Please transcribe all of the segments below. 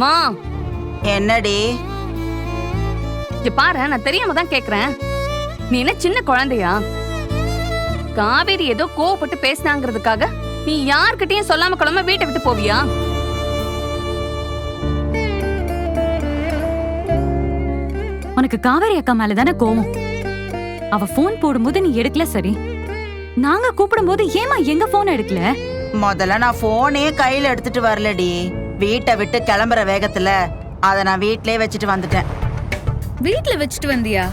மா என்னடி? இங்க பாரு, நான் தெரியாம தான் கேக்குறேன். நீ என்ன சின்ன குழந்தையா? காவேரி ஏதோ கோவப்பட்டு பேசினாங்கிறதுக்காக நீ யார்கிட்டயும் சொல்லாம கொள்ளாம வீட்டை விட்டு போவியா? உனக்கு காவேரி அக்கா மேலதானே கோவம். அவ போன் போடும்போது நீ எடுக்கல, சரி. நாங்க கூப்பிடும் போது ஏமா எங்க போன் எடுக்கல? முதல்ல நான் போனே கையில எடுத்துட்டு வரலடி. வீட்டை விட்டு கிளம்புற வேகத்துல அத நான் வீட்லயே வச்சுட்டு வந்துட்டேன். வீட்ல வச்சுட்டு வந்தியா?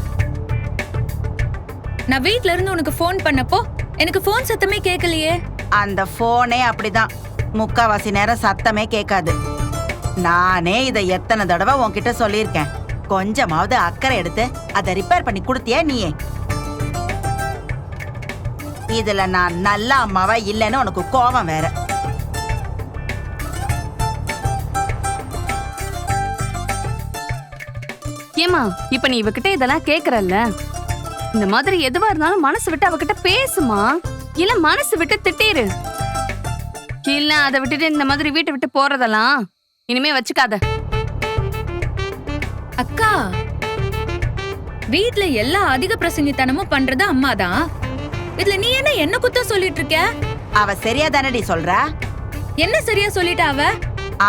நான் வீட்ல இருந்து உனக்கு போன் பண்ணப்போ எனக்கு போன் சத்தமே கேட்கலையே. அந்த போனே அப்படிதான், முக்காவாசி நேரம் சத்தமே கேட்காது. நானே இதை எத்தனை தடவை உன்கிட்ட சொல்லியிருக்கேன். கொஞ்சமாவது அக்கறை எடுத்து அதை ரிப்பேர் பண்ணி கொடுத்தியா நீயே? இதுல நான் நல்ல அம்மாவா இல்லைன்னு உனக்கு கோபம் வேற. ஏமா, இப்ப நீ இவகிட்ட இதெல்லாம் கேக்குறல்ல, இந்த மாதிரி எதுவா இருந்தாலும் மனசு விட்டு அவகிட்ட பேசுமா. இல்ல மனசு விட்டு திட்டிரு. இல்ல அதை விட்டுட்டு இந்த மாதிரி வீட்டை விட்டு போறதெல்லாம் இனிமே வச்சுக்காத. அக்கா, வீட்ல எல்லா அதிக பிரசங்கித்தனமும் பண்றது அம்மாதான். இதுல நீ என்ன குத்தம் சொல்லிட்டு இருக்க? அவ சரியா தானடி சொல்றா? என்ன சரியா சொல்லிட்டா அவ?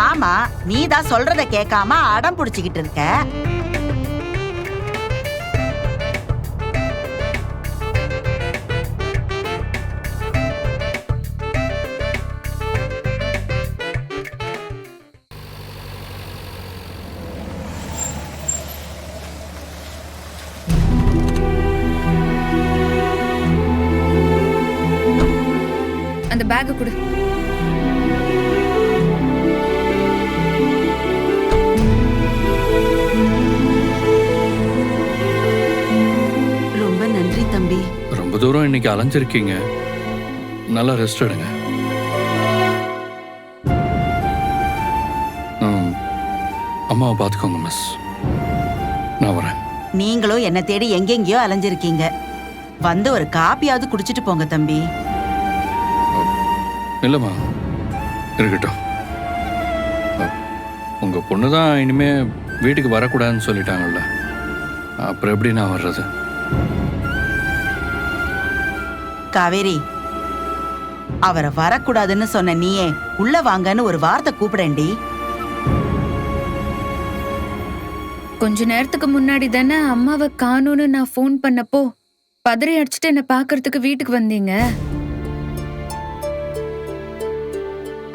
ஆமா, நீ தான் சொல்றத கேட்காம அடம் புடிச்சுக்கிட்டு இருக்க. அந்த பேக் கொடு. ரொம்ப நன்றி தம்பி. ரொம்ப தூரம் இன்னைக்கு அலைஞ்சிருக்கீங்க, நல்லா ரெஸ்ட் எடுங்க. அம்மாவை பார்த்துக்கோங்க மிஸ், நான் வரேன். நீங்களும் என்ன தேடி எங்கெங்கயோ அலைஞ்சிருக்கீங்க. வந்து ஒரு காப்பியாவது குடிச்சிட்டு போங்க தம்பி. இல்லைம்மா, இருக்கட்டும். உங்க பொண்ணு தான் இனிமே வீட்டுக்கு வரக்கூடாதுன்னு சொல்லிட்டாங்கல்ல, அப்புறம் எப்படி நான் வர்றது? காவேரி, அவரை வரக்கூடாதுன்னு சொன்ன நீயே உள்ள வாங்கன்னு ஒரு வார்த்தை கூப்பிடண்டி. கொஞ்ச நேரத்துக்கு முன்னாடி தானே அம்மாவை காணோன்னு நான் போன் பண்ணப்போ பதறி அடிச்சுட்டு என்ன பாக்குறதுக்கு வீட்டுக்கு வந்தீங்க.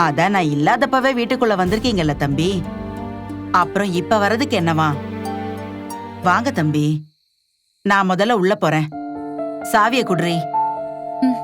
அதான் நான் இல்லாதப்பவே வீட்டுக்குள்ள வந்திருக்கீங்கல்ல தம்பி. அப்புறம் இப்ப வர்றதுக்கு என்னவா? வாங்க தம்பி, நான் முதல்ல உள்ள போறேன். சாவியை குடுறி. ம்.